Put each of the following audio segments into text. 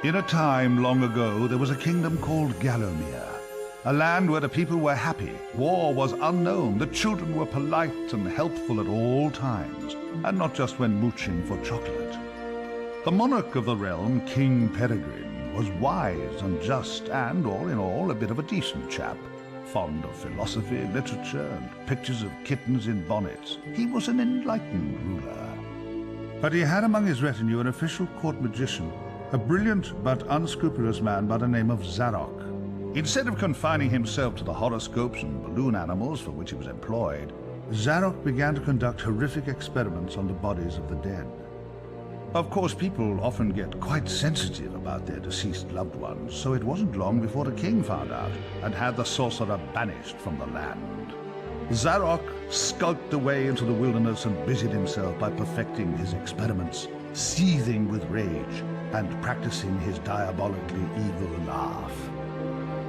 In a time long ago, there was a kingdom called Gallowmere, a land where the people were happy, war was unknown, the children were polite and helpful at all times, and not just when mooching for chocolate. The monarch of the realm, King Peregrine, was wise and just and, all in all, a bit of a decent chap, fond of philosophy, literature, and pictures of kittens in bonnets. He was an enlightened ruler. But he had among his retinue an official court magician, a brilliant but unscrupulous man by the name of Zarok. Instead of confining himself to the horoscopes and balloon animals for which he was employed, Zarok began to conduct horrific experiments on the bodies of the dead. Of course, people often get quite sensitive about their deceased loved ones, so it wasn't long before the king found out and had the sorcerer banished from the land. Zarok skulked away into the wilderness and busied himself by perfecting his experiments, seething with rage and practicing his diabolically evil laugh.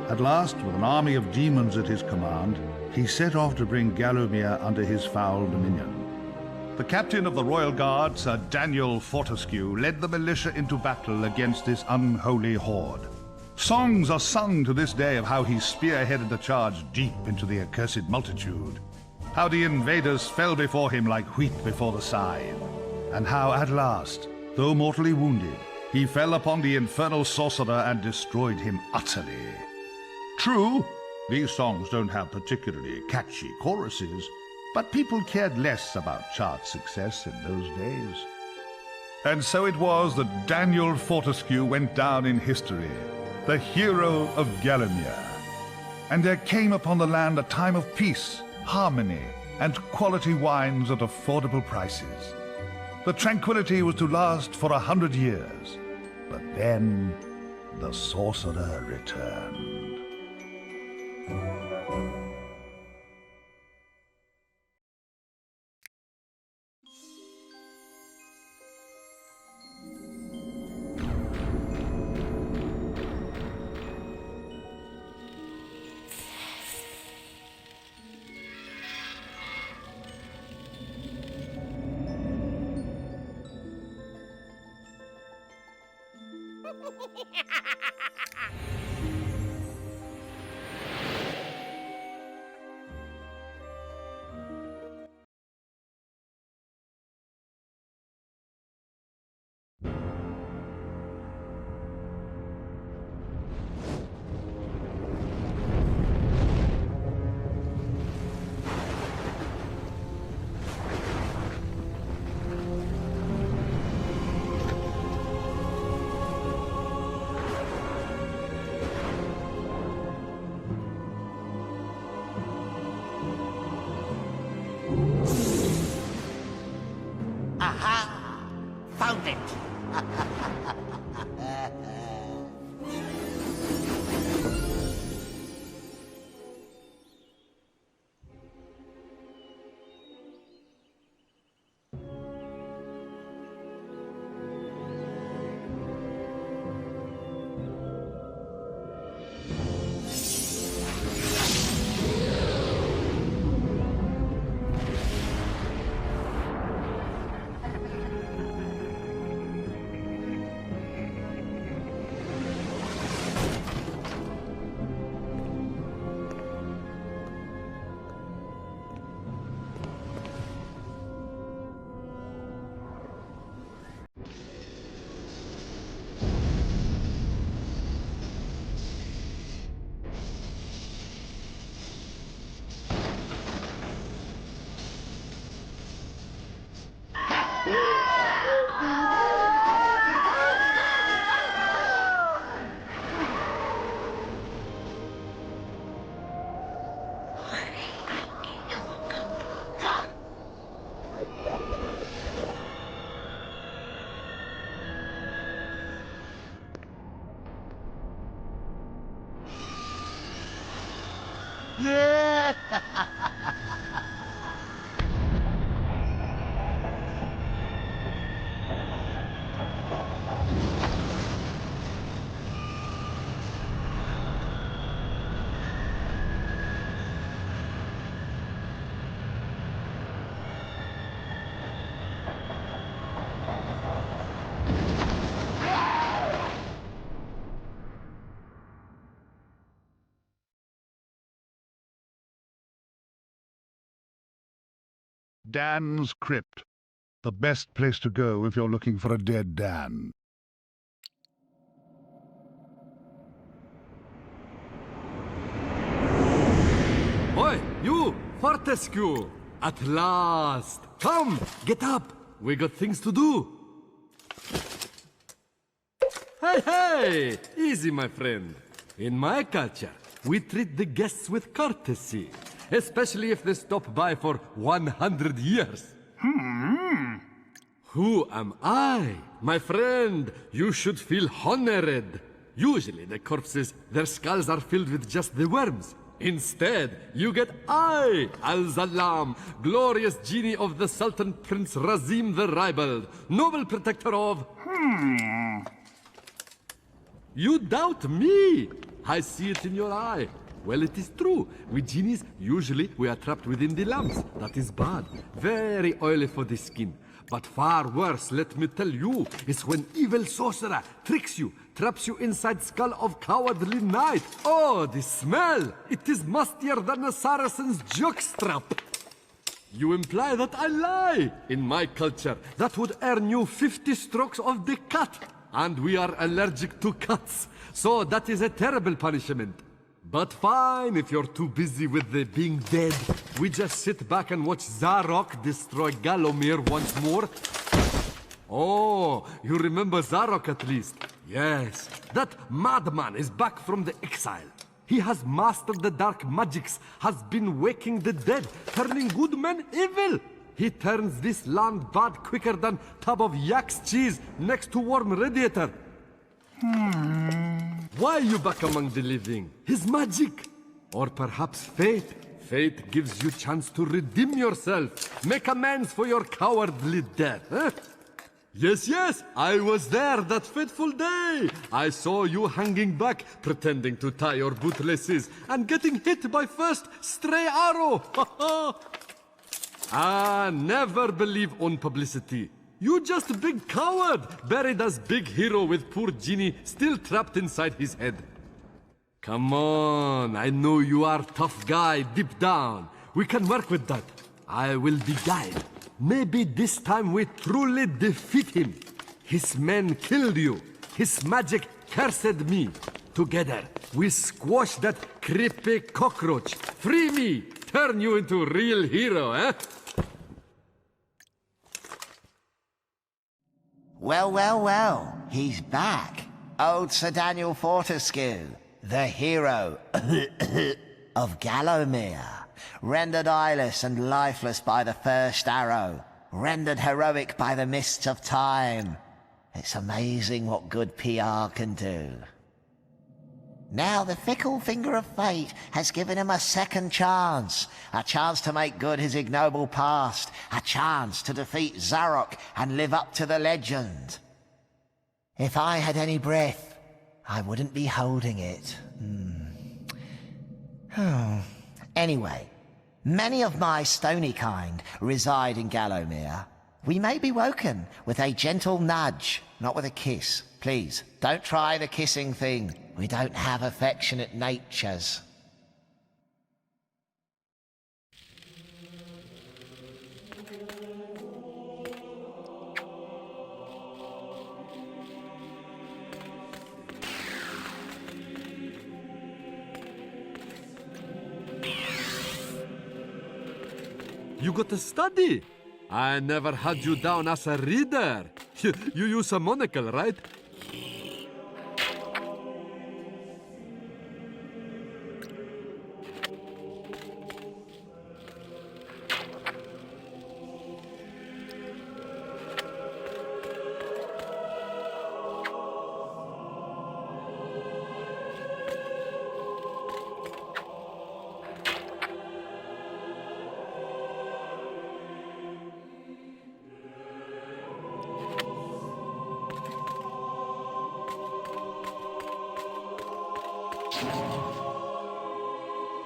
At last, with an army of demons at his command, he set off to bring Gallowmere under his foul dominion. The captain of the royal guard, Sir Daniel Fortesque, led the militia into battle against this unholy horde. Songs are sung to this day of how he spearheaded the charge deep into the accursed multitude, how the invaders fell before him like wheat before the scythe, and how at last, though mortally wounded, he fell upon the infernal sorcerer and destroyed him utterly. True, these songs don't have particularly catchy choruses, but people cared less about chart success in those days. And so it was that Daniel Fortesque went down in history, the hero of Gallowmere. And there came upon the land a time of peace, harmony, and quality wines at affordable prices. The tranquility was to last for 100 years, but then the sorcerer returned. Aha! Found it! Dan's Crypt. The best place to go if you're looking for a dead Dan. Oi, you! Fortesque! At last! Come, get up! We got things to do! Hey, hey! Easy, my friend. In my culture, we treat the guests with courtesy, especially if they stop by for 100 years. Who am I? My friend, you should feel honored. Usually the corpses, their skulls are filled with just the worms. Instead, you get I, Al-Zalam, glorious genie of the Sultan Prince Razim the Ribald, noble protector of... You doubt me? I see it in your eye. Well, it is true. With genies, usually we are trapped within the lamps. That is bad. Very oily for the skin. But far worse, let me tell you, is when evil sorcerer tricks you, traps you inside skull of cowardly knight. Oh, the smell! It is mustier than a Saracen's jockstrap. You imply that I lie. In my culture, that would earn you 50 strokes of the cut. And we are allergic to cuts, so that is a terrible punishment. But fine, if you're too busy with the being dead, we just sit back and watch Zarok destroy Galomir once more. Oh, you remember Zarok at least? Yes, that madman is back from the exile. He has mastered the dark magics, has been waking the dead, turning good men evil. He turns this land bad quicker than tub of yak's cheese next to warm radiator. Why are you back among the living? His magic. Or perhaps fate. Fate gives you chance to redeem yourself. Make amends for your cowardly death, huh? Yes, yes, I was there that fateful day. I saw you hanging back, pretending to tie your bootlaces, and getting hit by first stray arrow. Ah, never believe on publicity. You just a big coward, buried as big hero with poor genie still trapped inside his head. Come on, I know you are tough guy deep down. We can work with that. I will be guide. Maybe this time we truly defeat him. His men killed you. His magic cursed me. Together, we squash that creepy cockroach. Free me! Turn you into a real hero, eh? Well, well, well. He's back. Old Sir Daniel Fortesque, the hero of Galomir. Rendered eyeless and lifeless by the first arrow. Rendered heroic by the mists of time. It's amazing what good PR can do. Now the fickle finger of fate has given him a second chance. A chance to make good his ignoble past. A chance to defeat Zarok and live up to the legend. If I had any breath, I wouldn't be holding it. Anyway, many of my stony kind reside in Galomir. We may be woken with a gentle nudge, not with a kiss. Please, don't try the kissing thing. We don't have affectionate natures. You got to study. I never had you down as a reader. You use a monocle, right?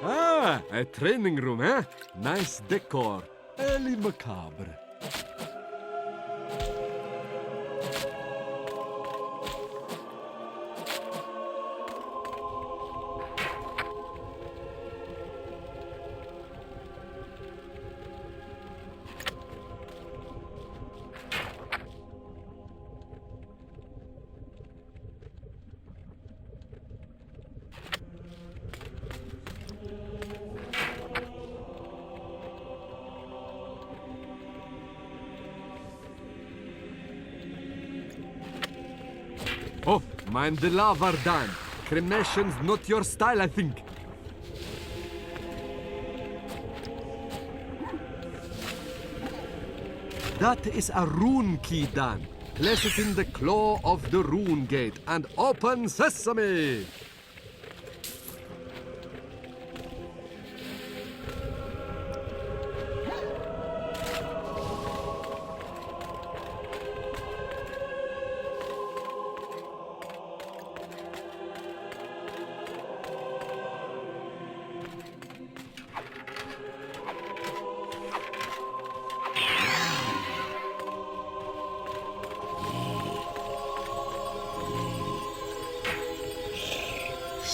Ah, a training room, eh? Nice decor. Early macabre. Oh, mind the lava, Dan. Cremation's not your style, I think. That is a rune key, Dan. Place it in the claw of the rune gate and open sesame!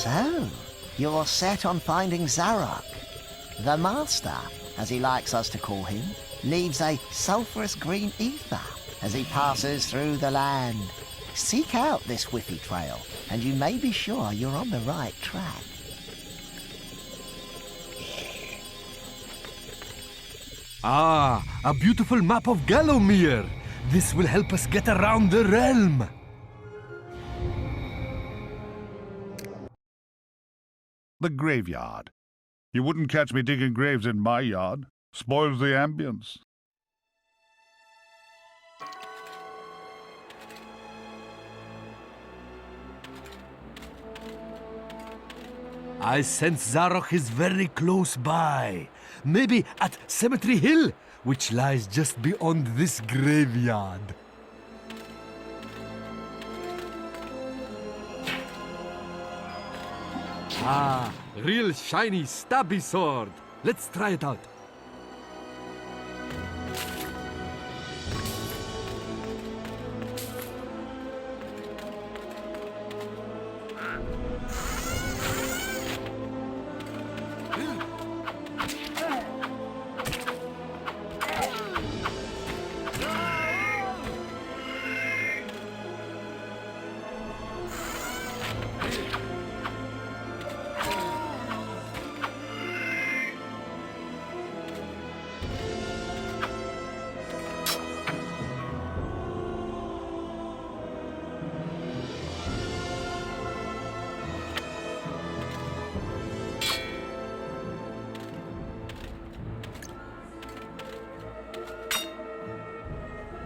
So, you're set on finding Zarok. The Master, as he likes us to call him, leaves a sulphurous green ether as he passes through the land. Seek out this whiffy trail, and you may be sure you're on the right track. Ah, a beautiful map of Gallowmere. This will help us get around the realm. The graveyard. You wouldn't catch me digging graves in my yard. Spoils the ambience. I sense Zarok is very close by. Maybe at Cemetery Hill, which lies just beyond this graveyard. Ah, real shiny stabby sword. Let's try it out.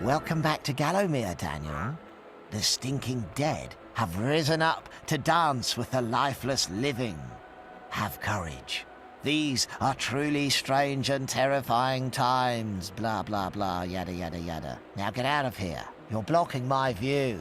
Welcome back to Gallowmere, Daniel. The stinking dead have risen up to dance with the lifeless living. Have courage. These are truly strange and terrifying times. Blah, blah, blah, yada, yada, yada. Now get out of here. You're blocking my view.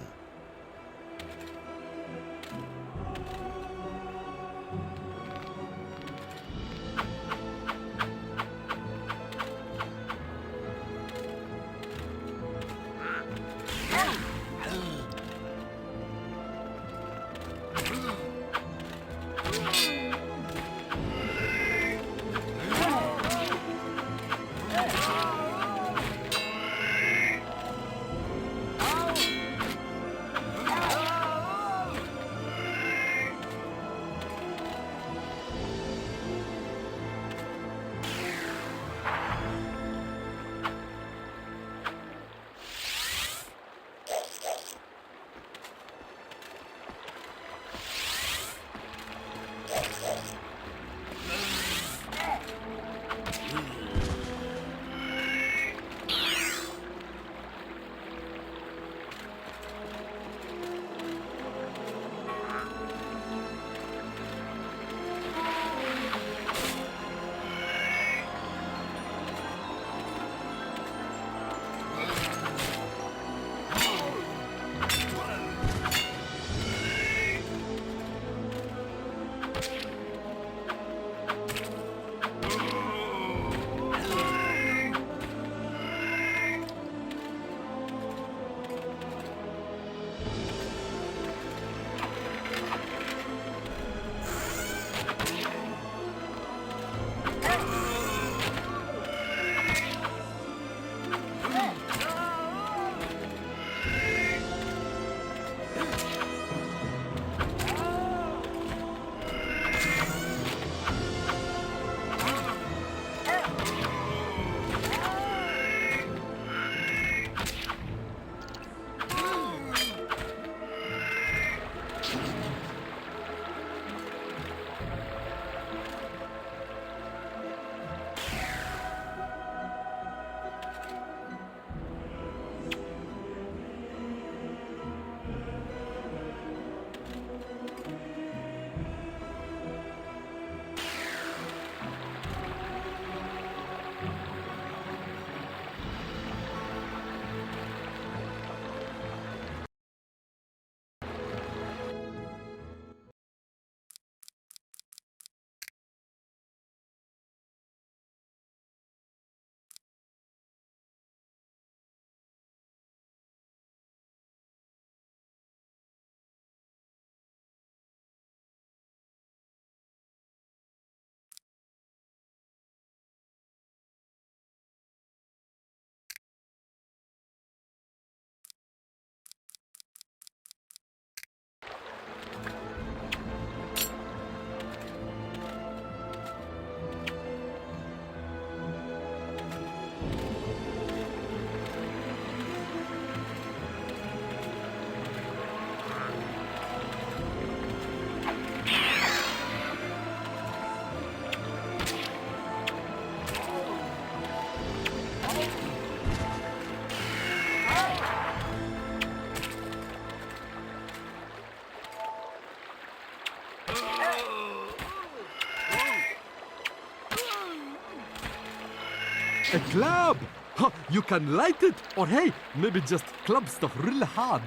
A club! Huh, you can light it, or hey, maybe just club stuff really hard.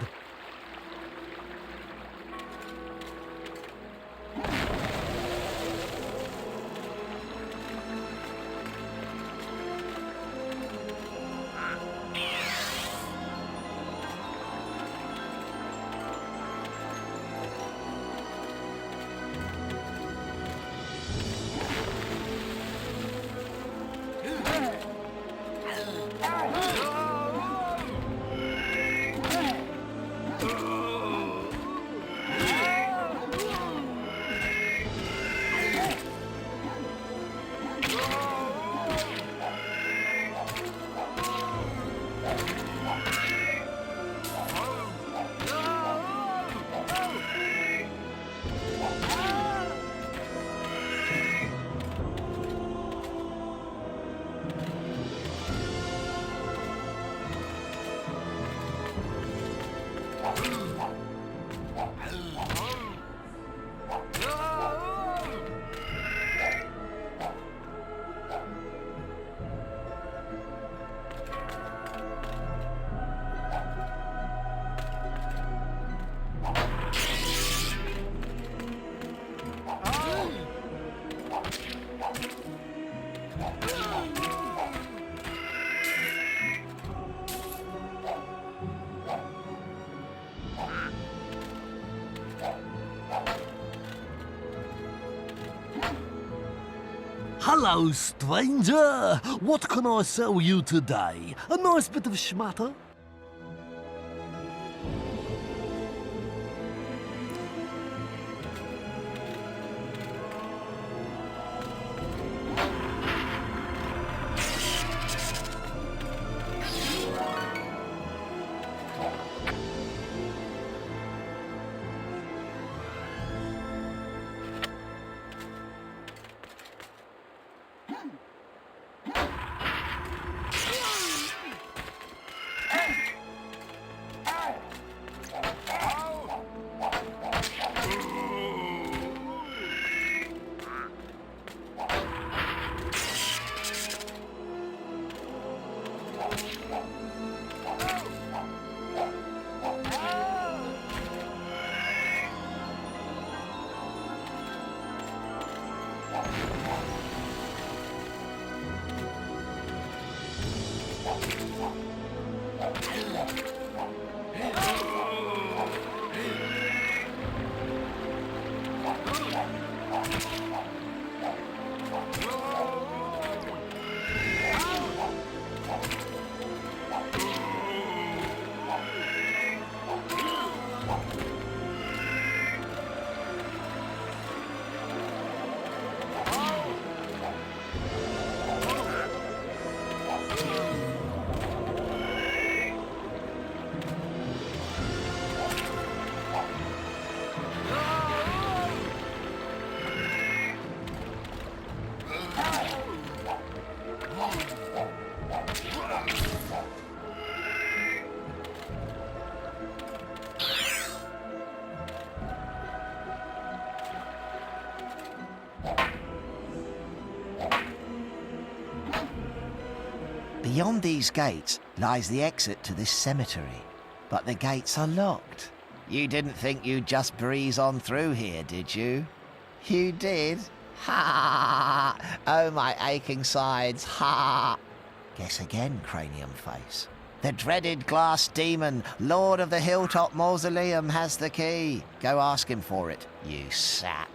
Hello, stranger! What can I sell you today? A nice bit of schmatter? Beyond these gates lies the exit to this cemetery, but the gates are locked. You didn't think you'd just breeze on through here, did you? You did? Ha! Oh, my aching sides, ha! Guess again, cranium face. The dreaded glass demon, Lord of the Hilltop Mausoleum, has the key. Go ask him for it, you sap.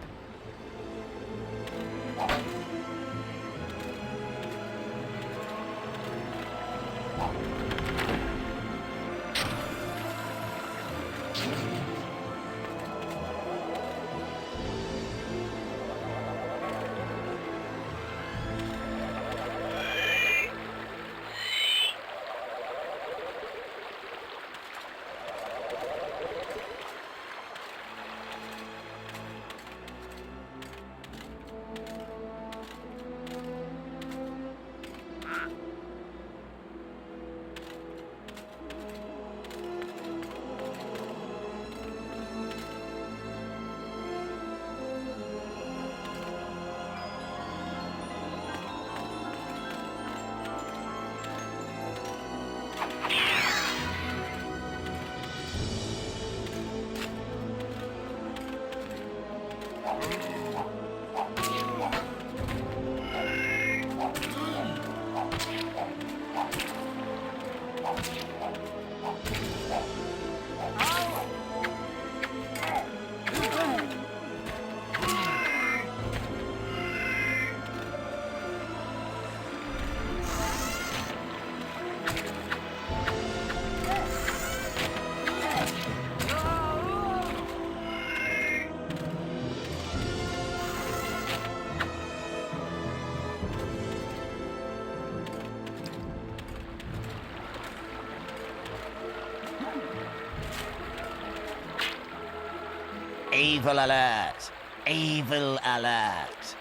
Evil alert! Evil alert!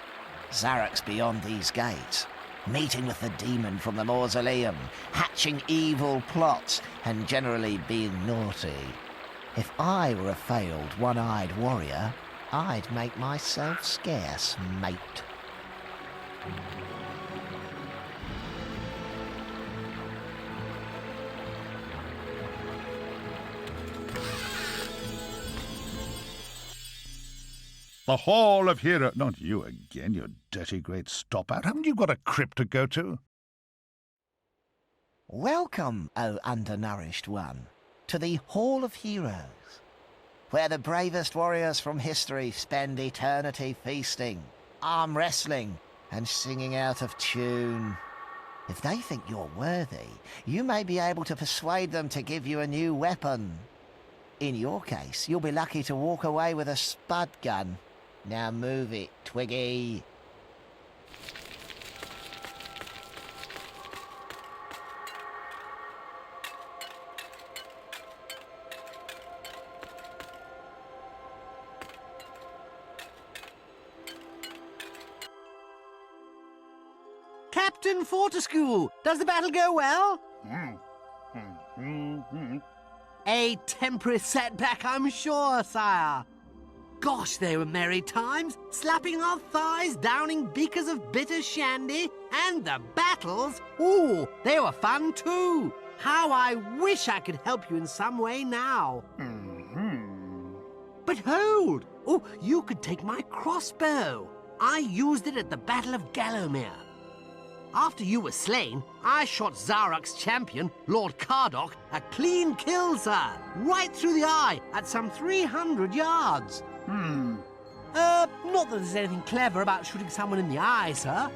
Zarok's beyond these gates, meeting with the demon from the mausoleum, hatching evil plots, and generally being naughty. If I were a failed one-eyed warrior, I'd make myself scarce, mate. The Hall of Heroes. Not you again, you dirty great stop-out. Haven't you got a crypt to go to? Welcome, O undernourished one, to the Hall of Heroes, where the bravest warriors from history spend eternity feasting, arm wrestling, and singing out of tune. If they think you're worthy, you may be able to persuade them to give you a new weapon. In your case, you'll be lucky to walk away with a spud gun. Now move it, Twiggy. Captain Fortesque, does the battle go well? A temporary setback, I'm sure, sire. Gosh, they were merry times, slapping our thighs, downing beakers of bitter shandy, and the battles, ooh, they were fun too. How I wish I could help you in some way now. But hold! Oh, you could take my crossbow. I used it at the Battle of Gallowmere. After you were slain, I shot Zarok's champion, Lord Cardok, a clean kill, sir, right through the eye at some 300 yards. Not that there's anything clever about shooting someone in the eye, sir.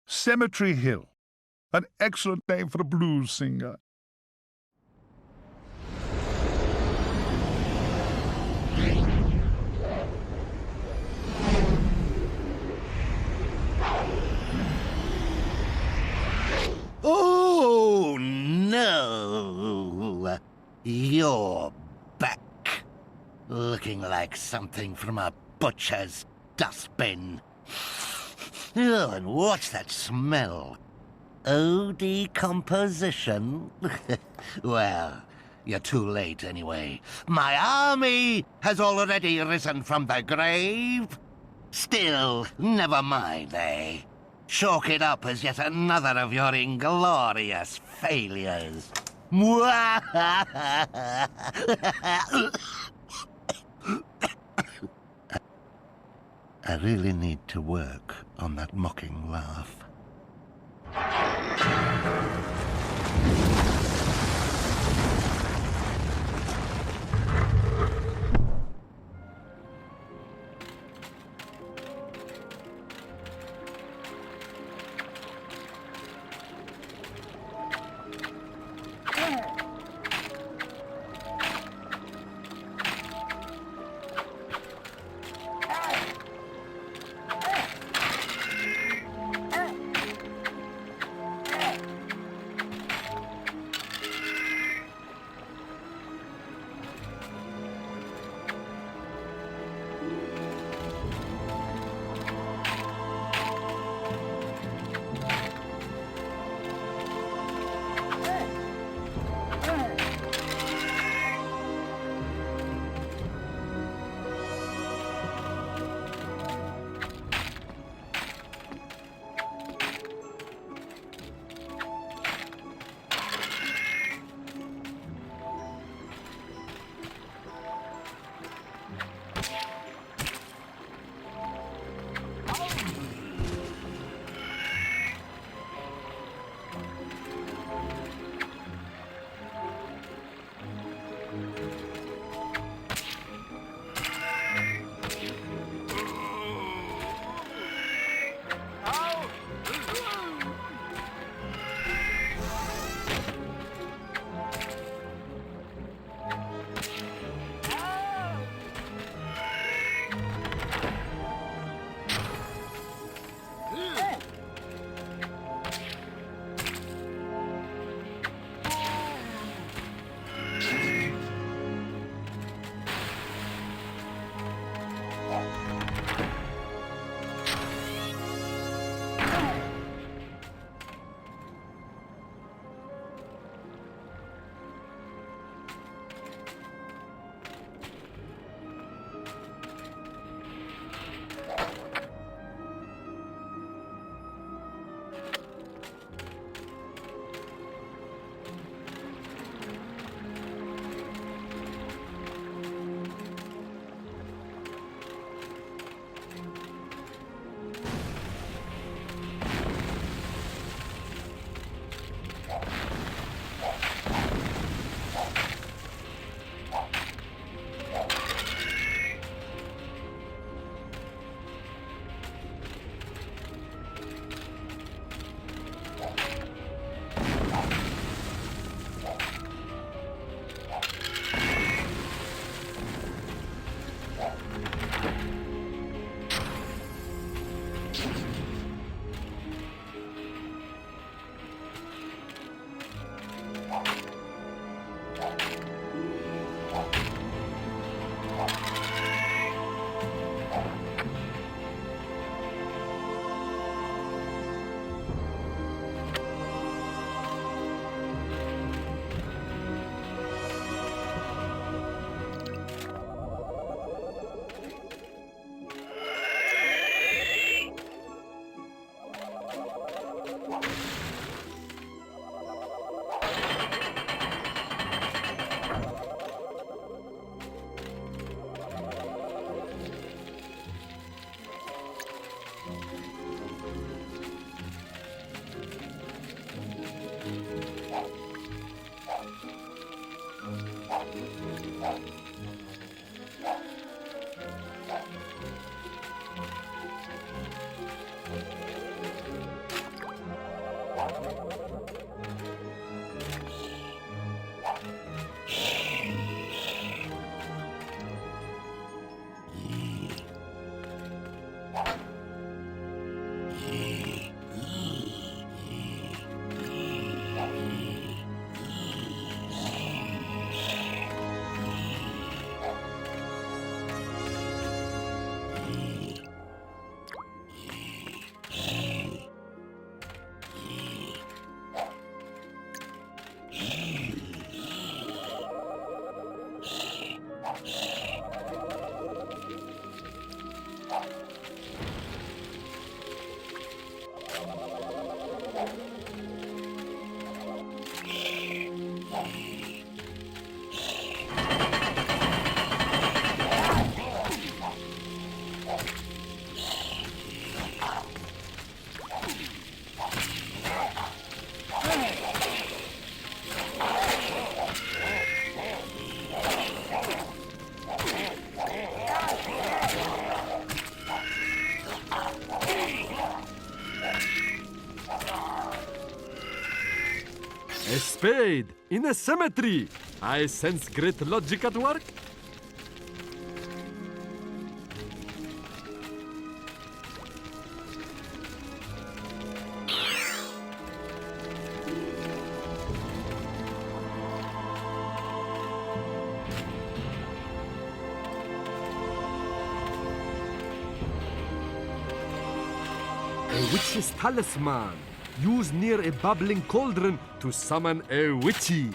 Cemetery Hill. An excellent name for a blues singer. Oh, no. You're back. Looking like something from a butcher's dustbin. Oh, and what's that smell? Oh, decomposition? Well, you're too late anyway. My army has already risen from the grave. Still, never mind, eh? Chalk it up as yet another of your inglorious failures. I really need to work on that mocking laugh. A spade in a cemetery. I sense great logic at work. A witch's talisman. Use near a bubbling cauldron to summon a witchy.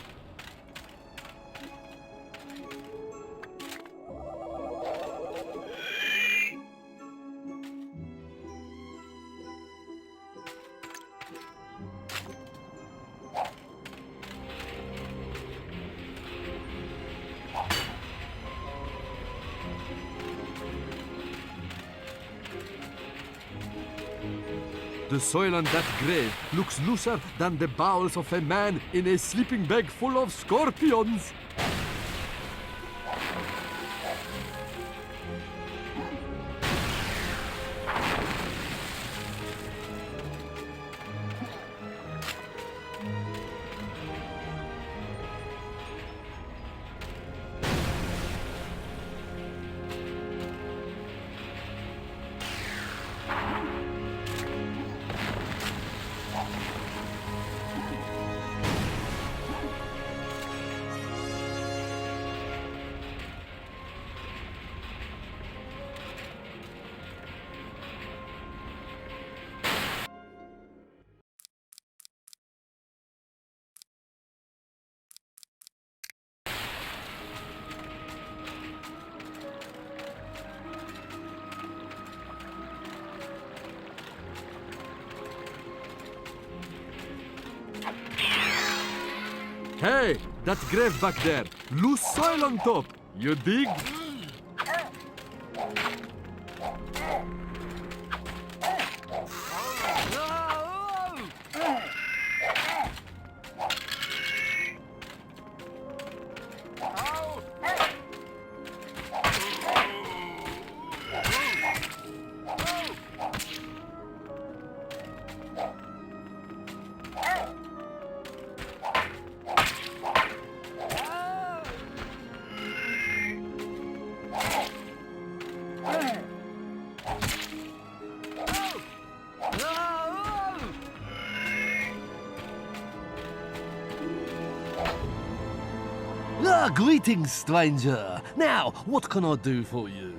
The soil on that grave looks looser than the bowels of a man in a sleeping bag full of scorpions. Hey, that grave back there. Loose soil on top. You dig? Greetings, stranger. Now, what can I do for you?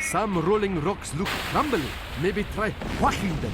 Some rolling rocks look crumbly. Maybe try whacking them.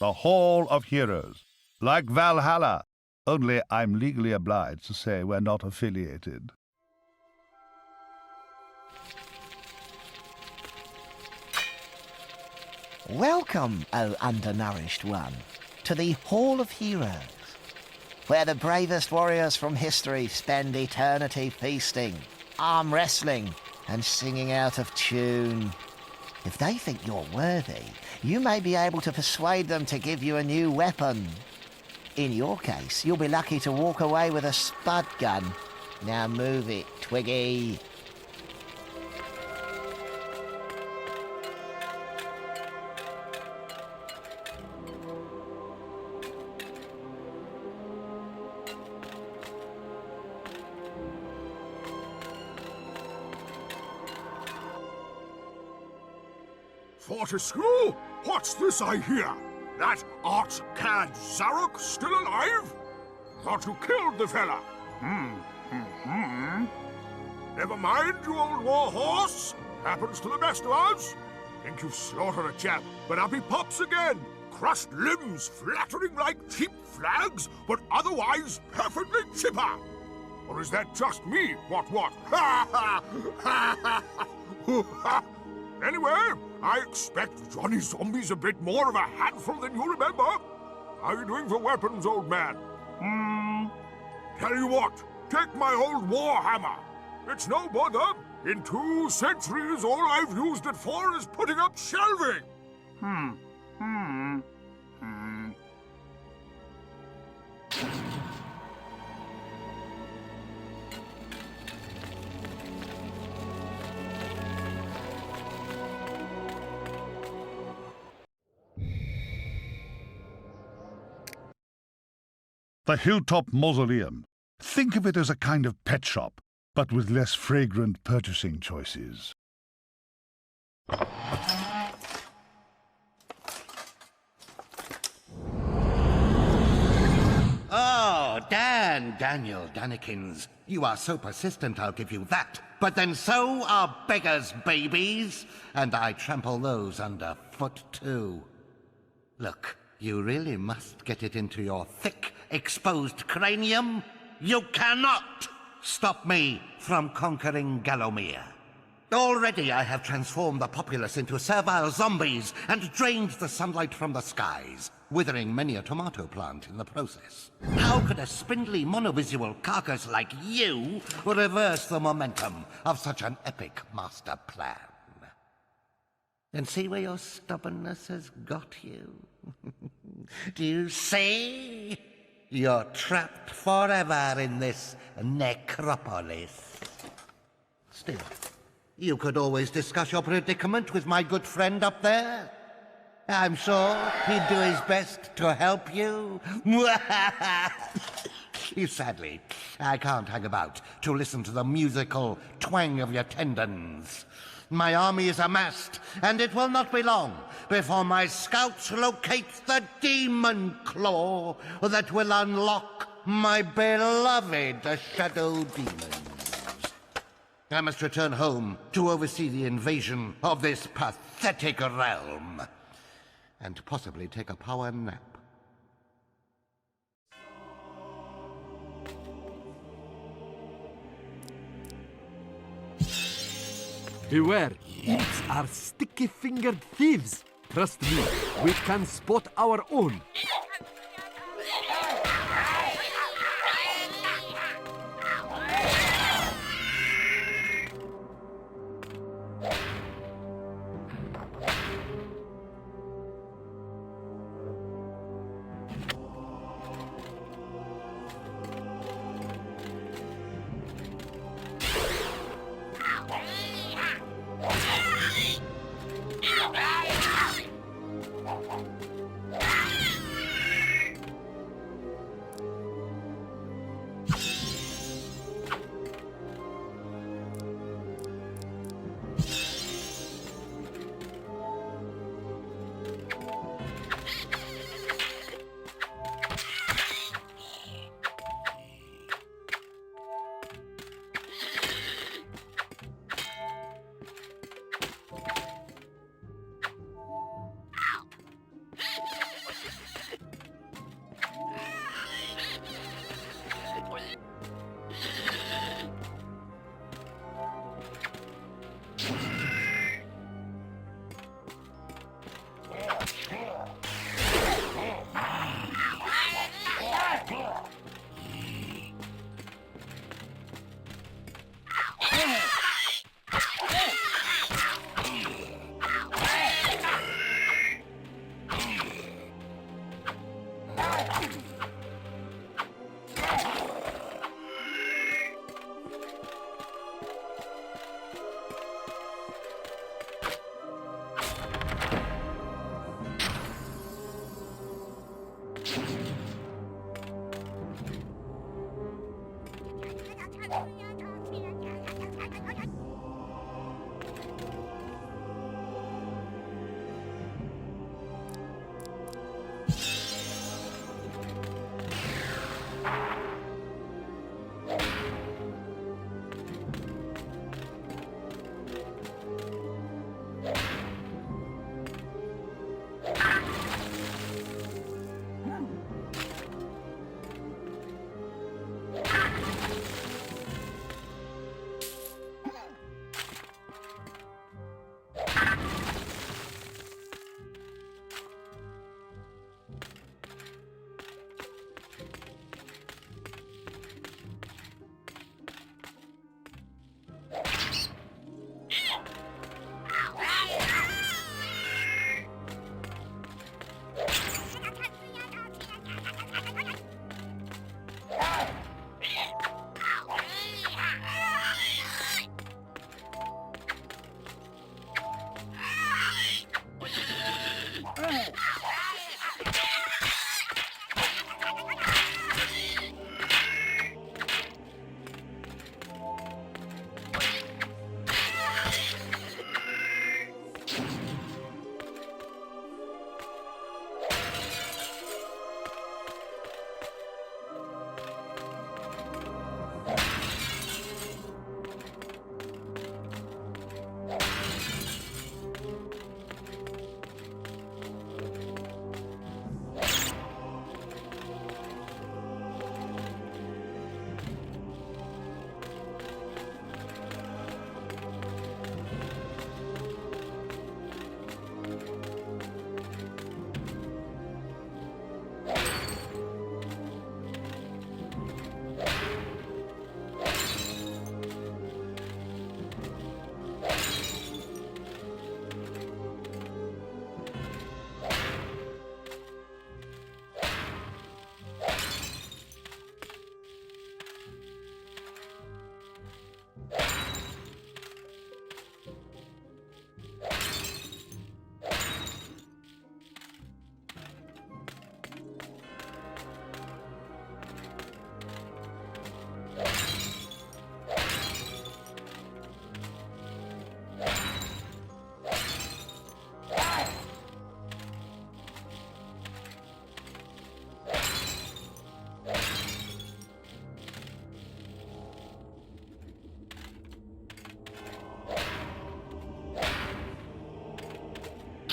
The Hall of Heroes. Like Valhalla, only I'm legally obliged to say we're not affiliated. Welcome, O undernourished one, to the Hall of Heroes, where the bravest warriors from history spend eternity feasting, arm wrestling, and singing out of tune. If they think you're worthy, you may be able to persuade them to give you a new weapon. In your case, you'll be lucky to walk away with a spud gun. Now move it, Twiggy. Fortesque, what's this I hear? That art-cad Zarok still alive? Thought you killed the fella. Never mind, you old war horse. Happens to the best of us. Think you've slaughtered a chap, but up he pops again. Crushed limbs flattering like cheap flags, but otherwise perfectly chipper. Or is that just me? What? Ha ha! Ha ha! Anyway, I expect Johnny Zombie's a bit more of a handful than you remember. How are you doing for weapons, old man? Tell you what, take my old war hammer. It's no bother. In 2 centuries, all I've used it for is putting up shelving. The Hilltop Mausoleum. Think of it as a kind of pet shop, but with less fragrant purchasing choices. Oh, Daniel Danikins. You are so persistent, I'll give you that. But then so are beggars' babies, and I trample those underfoot too. Look, you really must get it into your thick, exposed cranium. You cannot stop me from conquering Gallowmere. Already I have transformed the populace into servile zombies and drained the sunlight from the skies, withering many a tomato plant in the process. How could a spindly monovisual carcass like you reverse the momentum of such an epic master plan? And see where your stubbornness has got you? Do you see? You're trapped forever in this necropolis. Still, you could always discuss your predicament with my good friend up there. I'm sure he'd do his best to help you. Sadly, I can't hang about to listen to the musical twang of your tendons. My army is amassed, and it will not be long before my scouts locate the demon claw that will unlock my beloved shadow demons. I must return home to oversee the invasion of this pathetic realm, and possibly take a power nap. Beware, imps are sticky-fingered thieves. Trust me, we can spot our own.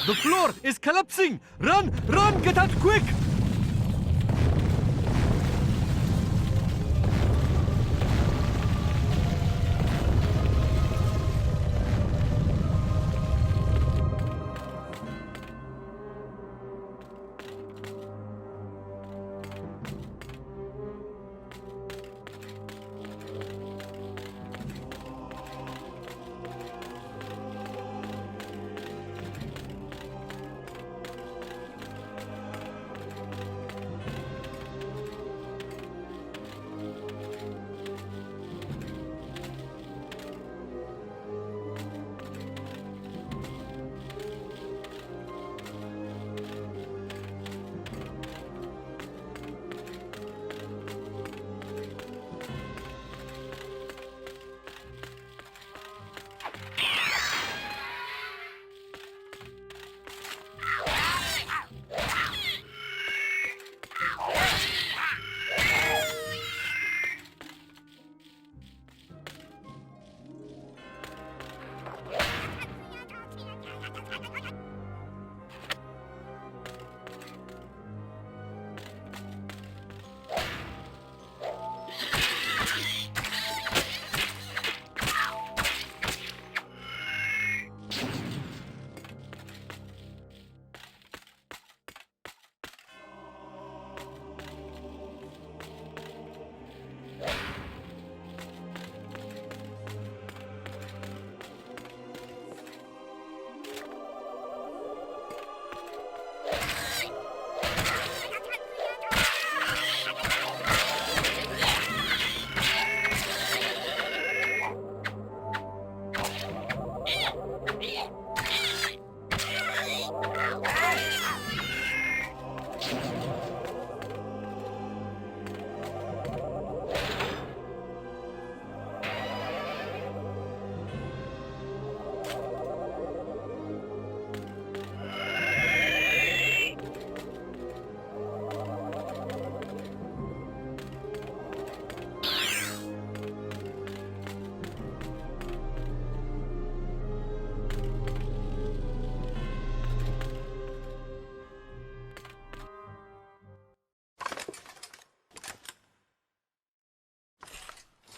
The floor is collapsing! Run! Run! Get out quick!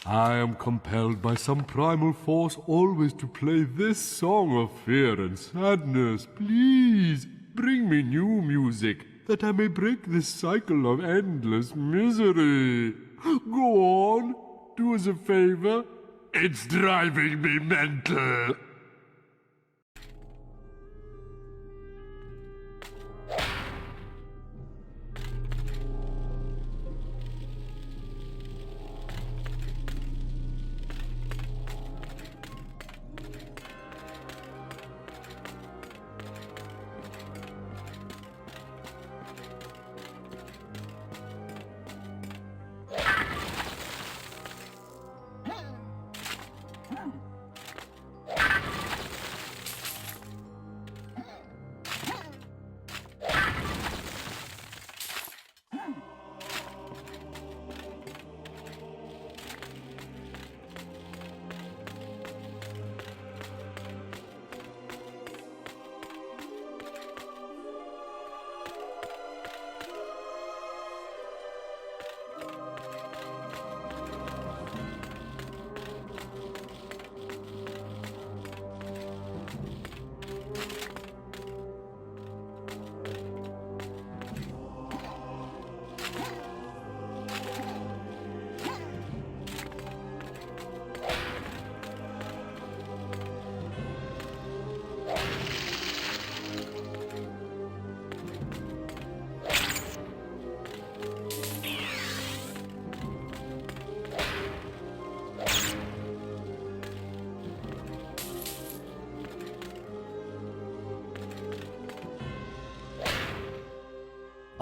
I am compelled by some primal force always to play this song of fear and sadness. Please, bring me new music, that I may break this cycle of endless misery. Go on, do us a favor. It's driving me mental.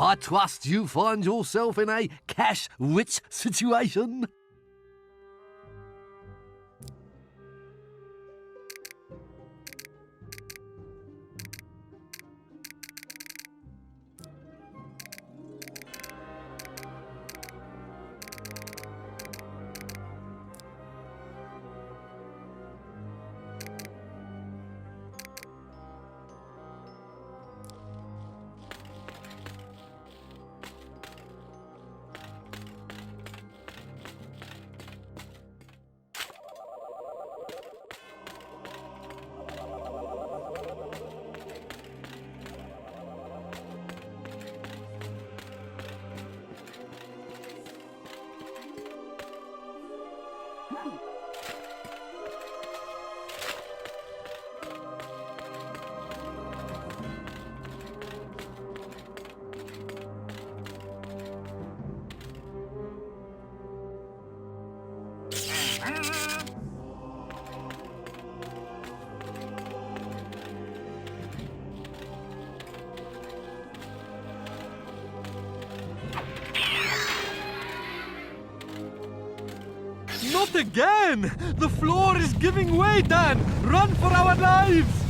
I trust you find yourself in a cash-rich situation. Not again! The floor is giving way, Dan! Run for our lives!